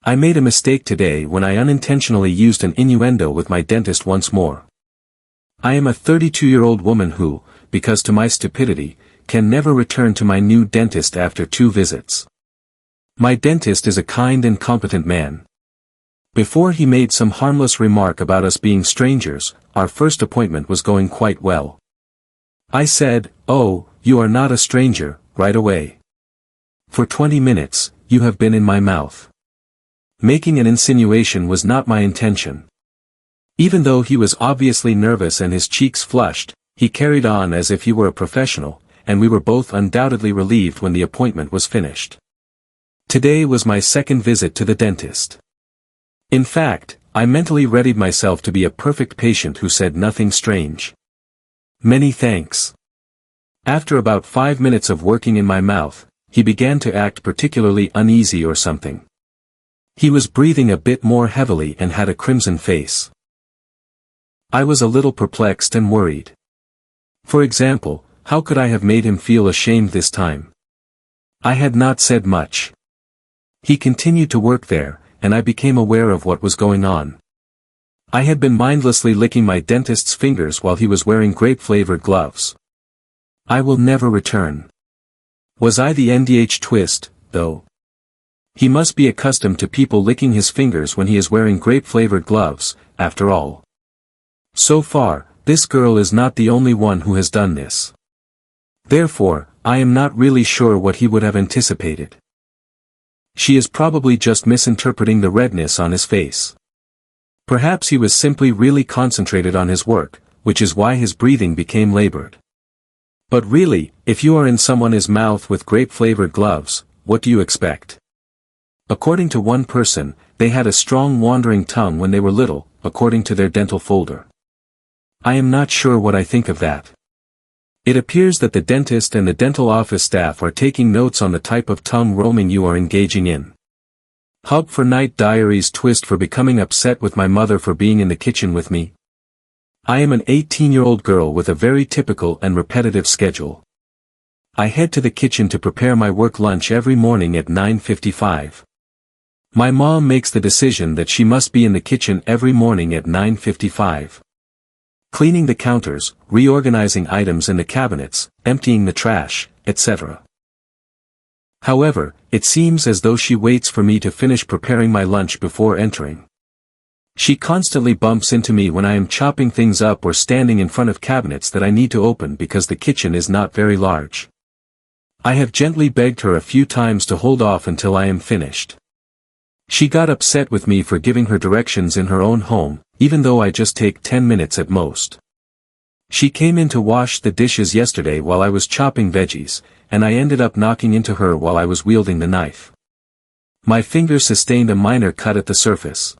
I made a mistake today when I unintentionally used an innuendo with my dentist once more. I am a 32-year-old woman who, because to my stupidity, can never return to my new dentist after 2 visits. My dentist is a kind and competent man. Before he made some harmless remark about us being strangers, our first appointment was going quite well. I said, "Oh, you are not a stranger," right away. "For 20 minutes, you have been in my mouth." Making an insinuation was not my intention. Even though he was obviously nervous and his cheeks flushed, he carried on as if he were a professional, and we were both undoubtedly relieved when the appointment was finished. Today was my second visit to the dentist. In fact, I mentally readied myself to be a perfect patient who said nothing strange. "Many thanks." After about 5 minutes of working in my mouth, he began to act particularly uneasy or something. He was breathing a bit more heavily and had a crimson face. I was a little perplexed and worried. For example, how could I have made him feel ashamed this time? I had not said much. He continued to work there, and I became aware of what was going on. I had been mindlessly licking my dentist's fingers while he was wearing grape-flavored gloves. I will never return. Was I the NDH twist, though? He must be accustomed to people licking his fingers when he is wearing grape-flavored gloves, after all. So far, this girl is not the only one who has done this. Therefore, I am not really sure what he would have anticipated. She is probably just misinterpreting the redness on his face. Perhaps he was simply really concentrated on his work, which is why his breathing became labored. But really, if you are in someone's mouth with grape-flavored gloves, what do you expect? According to one person, they had a strong wandering tongue when they were little, according to their dental folder. I am not sure what I think of that. It appears that the dentist and the dental office staff are taking notes on the type of tongue roaming you are engaging in. Hub for Night Diaries twist for becoming upset with my mother for being in the kitchen with me. I am an 18-year-old girl with a very typical and repetitive schedule. I head to the kitchen to prepare my work lunch every morning at 9:55. My mom makes the decision that she must be in the kitchen every morning at 9:55. Cleaning the counters, reorganizing items in the cabinets, emptying the trash, etc. However, it seems as though she waits for me to finish preparing my lunch before entering. She constantly bumps into me when I am chopping things up or standing in front of cabinets that I need to open because the kitchen is not very large. I have gently begged her a few times to hold off until I am finished. She got upset with me for giving her directions in her own home, even though I just take 10 minutes at most. She came in to wash the dishes yesterday while I was chopping veggies, and I ended up knocking into her while I was wielding the knife. My finger sustained a minor cut at the surface.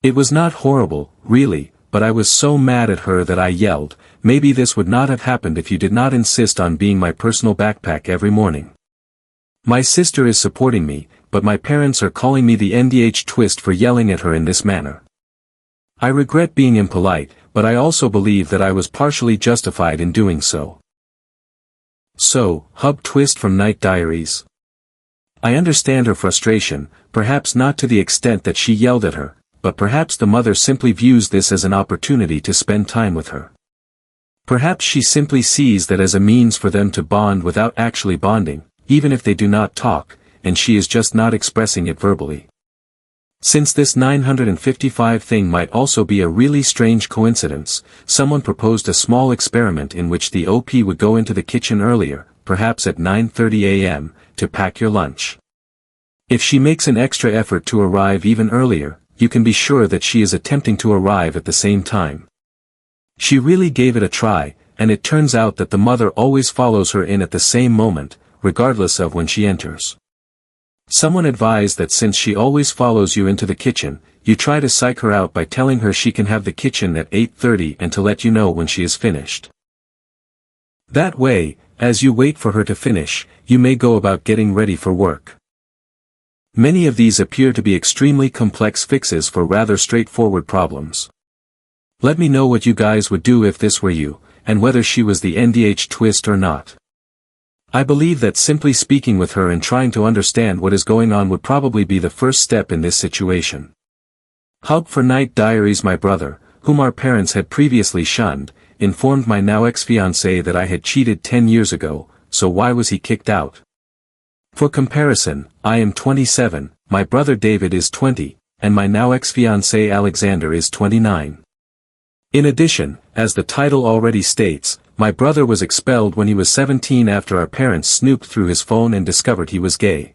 It was not horrible, really, but I was so mad at her that I yelled, "Maybe this would not have happened if you did not insist on being my personal backpack every morning." My sister is supporting me, but my parents are calling me the NDH twist for yelling at her in this manner. I regret being impolite, but I also believe that I was partially justified in doing so. So, Hub twist from Night Diaries. I understand her frustration, perhaps not to the extent that she yelled at her, but perhaps the mother simply views this as an opportunity to spend time with her. Perhaps she simply sees that as a means for them to bond without actually bonding, even if they do not talk, and she is just not expressing it verbally. Since this 955 thing might also be a really strange coincidence, someone proposed a small experiment in which the OP would go into the kitchen earlier, perhaps at 9:30 a.m., to pack your lunch. If she makes an extra effort to arrive even earlier, you can be sure that she is attempting to arrive at the same time. She really gave it a try, and it turns out that the mother always follows her in at the same moment, regardless of when she enters. Someone advised that since she always follows you into the kitchen, you try to psych her out by telling her she can have the kitchen at 8:30 and to let you know when she is finished. That way, as you wait for her to finish, you may go about getting ready for work. Many of these appear to be extremely complex fixes for rather straightforward problems. Let me know what you guys would do if this were you, and whether she was the NDH twist or not. I believe that simply speaking with her and trying to understand what is going on would probably be the first step in this situation. Hub for Night Diaries. My brother, whom our parents had previously shunned, informed my now ex-fiancé that I had cheated 10 years ago, so why was he kicked out? For comparison, I am 27, my brother David is 20, and my now ex-fiancé Alexander is 29. In addition, as the title already states, my brother was expelled when he was 17 after our parents snooped through his phone and discovered he was gay.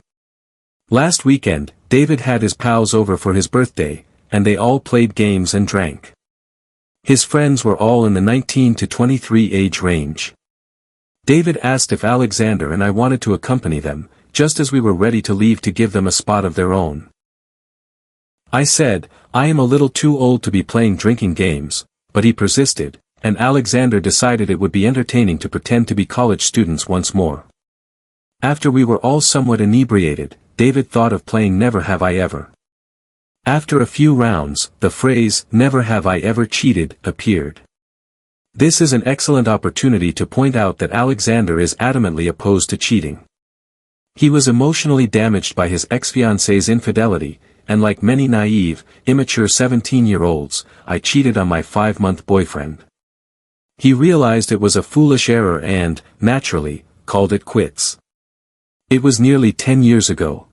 Last weekend, David had his pals over for his birthday, and they all played games and drank. His friends were all in the 19 to 23 age range. David asked if Alexander and I wanted to accompany them, just as we were ready to leave to give them a spot of their own. I said, I am a little too old to be playing drinking games, but he persisted, and Alexander decided it would be entertaining to pretend to be college students once more. After we were all somewhat inebriated, David thought of playing Never Have I Ever. After a few rounds, the phrase, "Never have I ever cheated," appeared. This is an excellent opportunity to point out that Alexander is adamantly opposed to cheating. He was emotionally damaged by his ex-fiancée's infidelity, and like many naive, immature 17-year-olds, I cheated on my 5-month boyfriend. He realized it was a foolish error and, naturally, called it quits. It was nearly 10 years ago.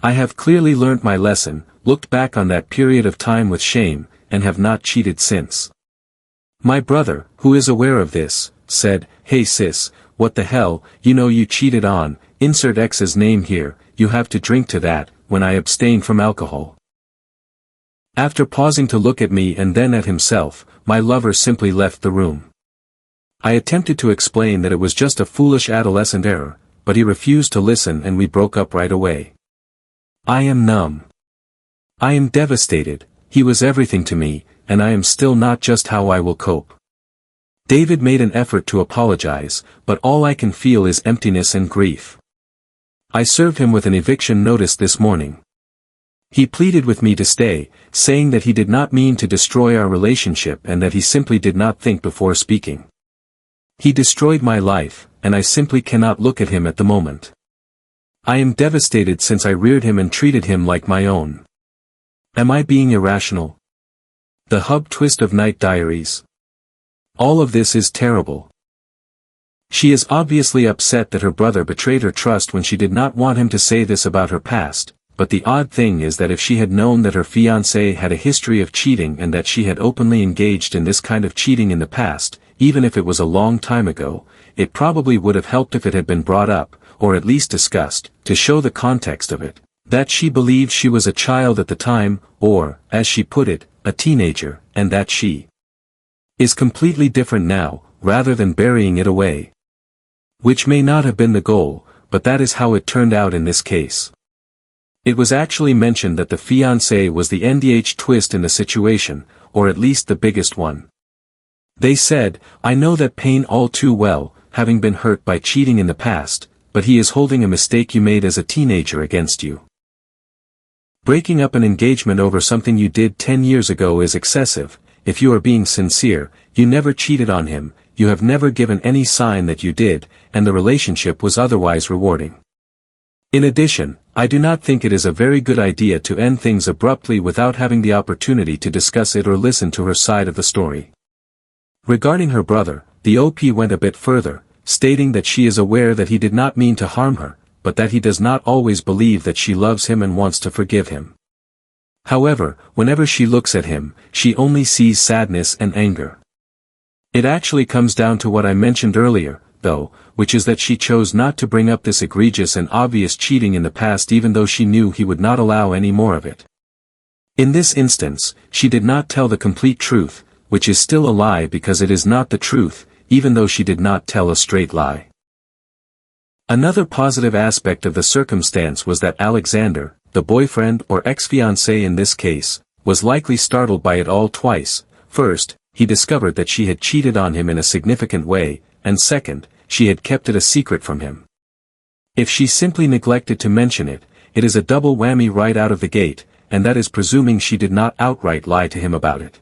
I have clearly learnt my lesson, looked back on that period of time with shame, and have not cheated since. My brother, who is aware of this, said, "Hey sis, what the hell, you know you cheated on, insert X's name here, you have to drink to that," when I abstained from alcohol. After pausing to look at me and then at himself, my lover simply left the room. I attempted to explain that it was just a foolish adolescent error, but he refused to listen and we broke up right away. I am numb. I am devastated. He was everything to me, and I am still not just how I will cope. David made an effort to apologize, but all I can feel is emptiness and grief. I served him with an eviction notice this morning. He pleaded with me to stay, saying that he did not mean to destroy our relationship and that he simply did not think before speaking. He destroyed my life, and I simply cannot look at him at the moment. I am devastated since I reared him and treated him like my own. Am I being irrational? The hub twist of Night Diaries. All of this is terrible. She is obviously upset that her brother betrayed her trust when she did not want him to say this about her past, but the odd thing is that if she had known that her fiancé had a history of cheating and that she had openly engaged in this kind of cheating in the past, even if it was a long time ago, it probably would have helped if it had been brought up, or at least discussed, to show the context of it, that she believed she was a child at the time, or, as she put it, a teenager, and that she is completely different now, rather than burying it away. Which may not have been the goal, but that is how it turned out in this case. It was actually mentioned that the fiancé was the NDH twist in the situation, or at least the biggest one. They said, "I know that pain all too well, having been hurt by cheating in the past, but he is holding a mistake you made as a teenager against you. Breaking up an engagement over something you did 10 years ago is excessive. If you are being sincere, you never cheated on him, you have never given any sign that you did, and the relationship was otherwise rewarding. In addition, I do not think it is a very good idea to end things abruptly without having the opportunity to discuss it or listen to her side of the story." Regarding her brother, the OP went a bit further, stating that she is aware that he did not mean to harm her, but that he does not always believe that she loves him and wants to forgive him. However, whenever she looks at him, she only sees sadness and anger. It actually comes down to what I mentioned earlier, though, which is that she chose not to bring up this egregious and obvious cheating in the past even though she knew he would not allow any more of it. In this instance, she did not tell the complete truth, which is still a lie because it is not the truth, even though she did not tell a straight lie. Another positive aspect of the circumstance was that Alexander, the boyfriend or ex-fiancé in this case, was likely startled by it all twice. First, he discovered that she had cheated on him in a significant way, and second, she had kept it a secret from him. If she simply neglected to mention it, it is a double whammy right out of the gate, and that is presuming she did not outright lie to him about it.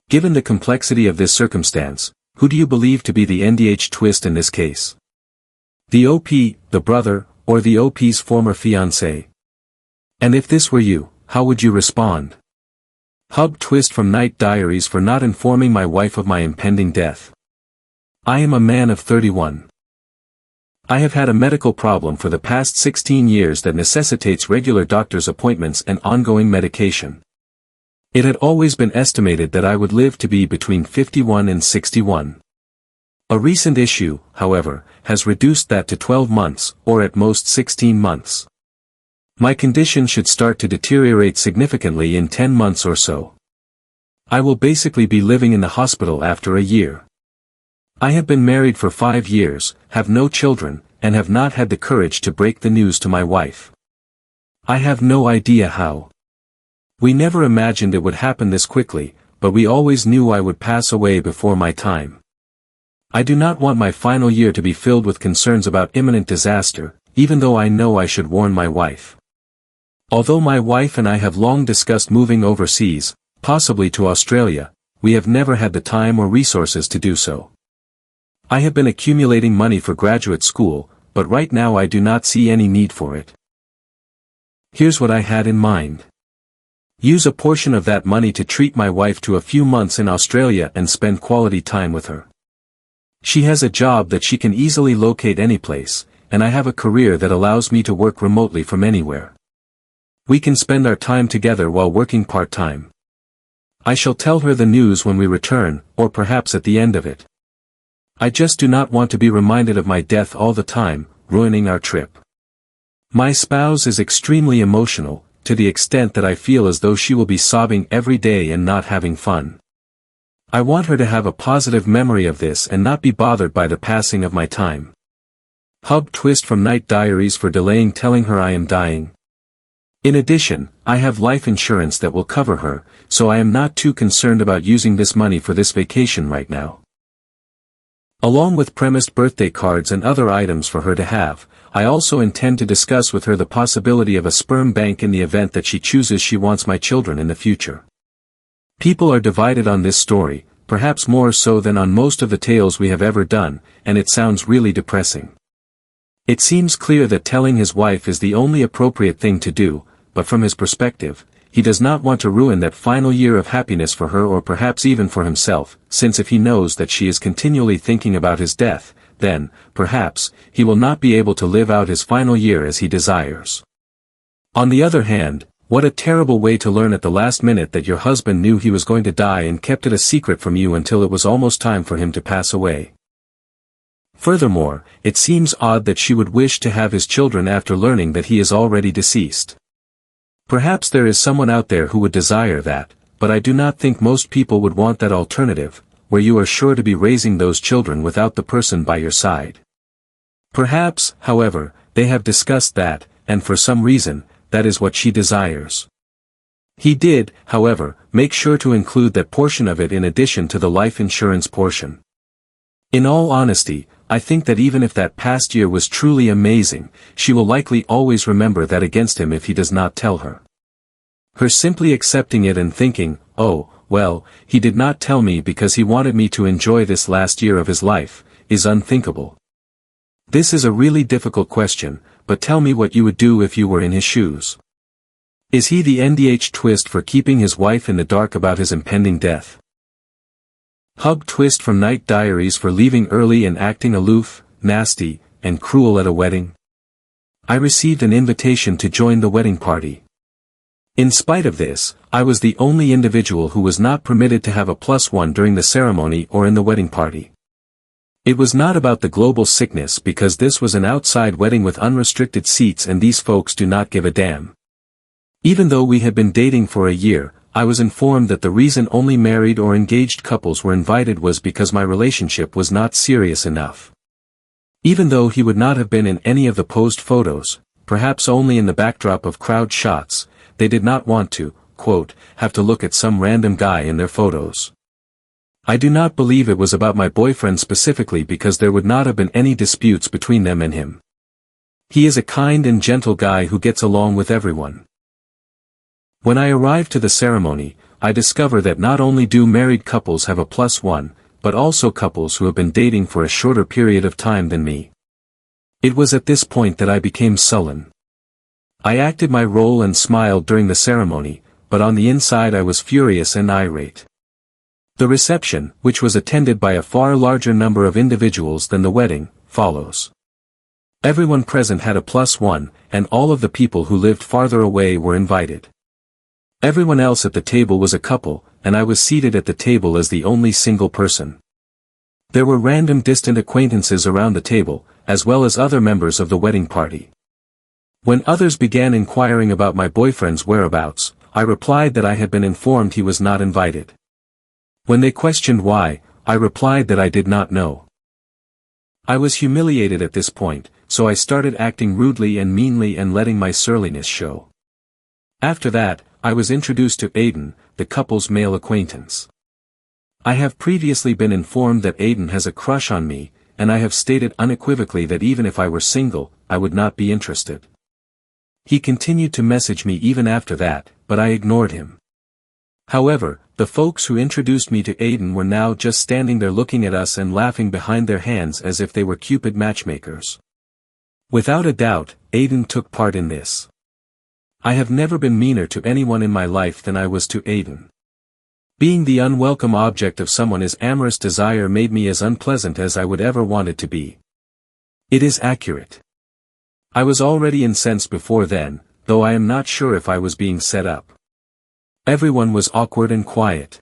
Given the complexity of this circumstance, who do you believe to be the NDH twist in this case? The OP, the brother, or the OP's former fiancé? And if this were you, how would you respond? Hub twist from Night Diaries for not informing my wife of my impending death. I am a man of 31. I have had a medical problem for the past 16 years that necessitates regular doctor's appointments and ongoing medication. It had always been estimated that I would live to be between 51 and 61. A recent issue, however, has reduced that to 12 months, or at most 16 months. My condition should start to deteriorate significantly in 10 months or so. I will basically be living in the hospital after a year. I have been married for 5 years, have no children, and have not had the courage to break the news to my wife. I have no idea how. We never imagined it would happen this quickly, but we always knew I would pass away before my time. I do not want my final year to be filled with concerns about imminent disaster, even though I know I should warn my wife. Although my wife and I have long discussed moving overseas, possibly to Australia, we have never had the time or resources to do so. I have been accumulating money for graduate school, but right now I do not see any need for it. Here's what I had in mind. Use a portion of that money to treat my wife to a few months in Australia and spend quality time with her. She has a job that she can easily locate anyplace, and I have a career that allows me to work remotely from anywhere. We can spend our time together while working part-time. I shall tell her the news when we return, or perhaps at the end of it. I just do not want to be reminded of my death all the time, ruining our trip. My spouse is extremely emotional, to the extent that I feel as though she will be sobbing every day and not having fun. I want her to have a positive memory of this and not be bothered by the passing of my time. Hub twist from Night Diaries for delaying telling her I am dying. In addition, I have life insurance that will cover her, so I am not too concerned about using this money for this vacation right now. Along with premised birthday cards and other items for her to have, I also intend to discuss with her the possibility of a sperm bank in the event that she chooses she wants my children in the future. People are divided on this story, perhaps more so than on most of the tales we have ever done, and it sounds really depressing. It seems clear that telling his wife is the only appropriate thing to do, but from his perspective, he does not want to ruin that final year of happiness for her or perhaps even for himself, since if he knows that she is continually thinking about his death, then, perhaps, he will not be able to live out his final year as he desires. On the other hand, what a terrible way to learn at the last minute that your husband knew he was going to die and kept it a secret from you until it was almost time for him to pass away. Furthermore, it seems odd that she would wish to have his children after learning that he is already deceased. Perhaps there is someone out there who would desire that, but I do not think most people would want that alternative, where you are sure to be raising those children without the person by your side. Perhaps, however, they have discussed that, and for some reason, that is what she desires. He did, however, make sure to include that portion of it in addition to the life insurance portion. In all honesty, I think that even if that past year was truly amazing, she will likely always remember that against him if he does not tell her. Her simply accepting it and thinking, oh, well, he did not tell me because he wanted me to enjoy this last year of his life, is unthinkable. This is a really difficult question, but tell me what you would do if you were in his shoes. Is he the NDH twist for keeping his wife in the dark about his impending death? Hub twist from Night Diaries for leaving early and acting aloof, nasty, and cruel at a wedding? I received an invitation to join the wedding party. In spite of this, I was the only individual who was not permitted to have a +1 during the ceremony or in the wedding party. It was not about the global sickness because this was an outside wedding with unrestricted seats and these folks do not give a damn. Even though we had been dating for a year, I was informed that the reason only married or engaged couples were invited was because my relationship was not serious enough. Even though he would not have been in any of the posed photos, perhaps only in the backdrop of crowd shots, they did not want to, quote, have to look at some random guy in their photos. I do not believe it was about my boyfriend specifically because there would not have been any disputes between them and him. He is a kind and gentle guy who gets along with everyone. When I arrived to the ceremony, I discover that not only do married couples have a +1, but also couples who have been dating for a shorter period of time than me. It was at this point that I became sullen. I acted my role and smiled during the ceremony, but on the inside I was furious and irate. The reception, which was attended by a far larger number of individuals than the wedding, follows. Everyone present had a +1, and all of the people who lived farther away were invited. Everyone else at the table was a couple, and I was seated at the table as the only single person. There were random distant acquaintances around the table, as well as other members of the wedding party. When others began inquiring about my boyfriend's whereabouts, I replied that I had been informed he was not invited. When they questioned why, I replied that I did not know. I was humiliated at this point, so I started acting rudely and meanly and letting my surliness show. After that, I was introduced to Aiden, the couple's male acquaintance. I have previously been informed that Aiden has a crush on me, and I have stated unequivocally that even if I were single, I would not be interested. He continued to message me even after that, but I ignored him. However, the folks who introduced me to Aiden were now just standing there looking at us and laughing behind their hands as if they were Cupid matchmakers. Without a doubt, Aiden took part in this. I have never been meaner to anyone in my life than I was to Aiden. Being the unwelcome object of someone's amorous desire made me as unpleasant as I would ever want it to be. It is accurate. I was already incensed before then, though I am not sure if I was being set up. Everyone was awkward and quiet.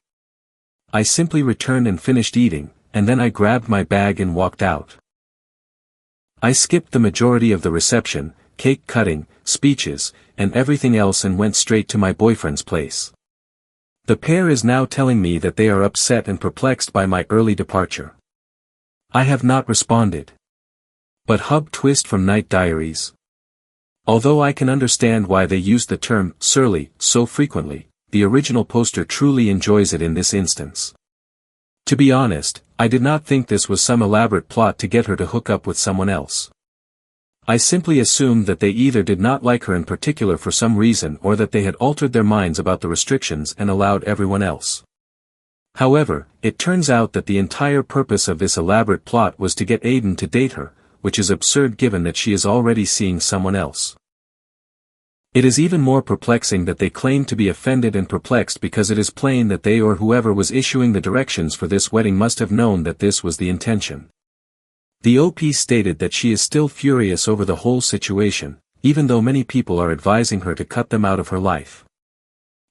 I simply returned and finished eating, and then I grabbed my bag and walked out. I skipped the majority of the reception, cake cutting, speeches, and everything else and went straight to my boyfriend's place. The pair is now telling me that they are upset and perplexed by my early departure. I have not responded. But hub twist from Night Diaries. Although I can understand why they use the term surly so frequently, the original poster truly enjoys it in this instance. To be honest, I did not think this was some elaborate plot to get her to hook up with someone else. I simply assumed that they either did not like her in particular for some reason or that they had altered their minds about the restrictions and allowed everyone else. However, it turns out that the entire purpose of this elaborate plot was to get Aiden to date her, which is absurd given that she is already seeing someone else. It is even more perplexing that they claim to be offended and perplexed because it is plain that they or whoever was issuing the directions for this wedding must have known that this was the intention. The OP stated that she is still furious over the whole situation, even though many people are advising her to cut them out of her life.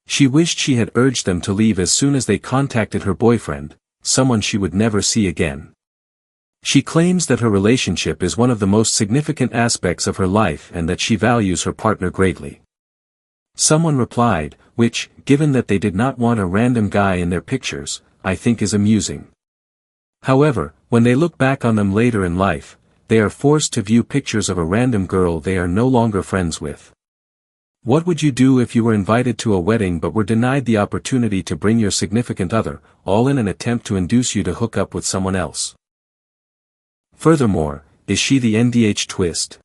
She wished she had urged them to leave as soon as they contacted her boyfriend, someone she would never see again. She claims that her relationship is one of the most significant aspects of her life and that she values her partner greatly. Someone replied, which, given that they did not want a random guy in their pictures, I think is amusing. However, when they look back on them later in life, they are forced to view pictures of a random girl they are no longer friends with. What would you do if you were invited to a wedding but were denied the opportunity to bring your significant other, all in an attempt to induce you to hook up with someone else? Furthermore, is she the NDH twist?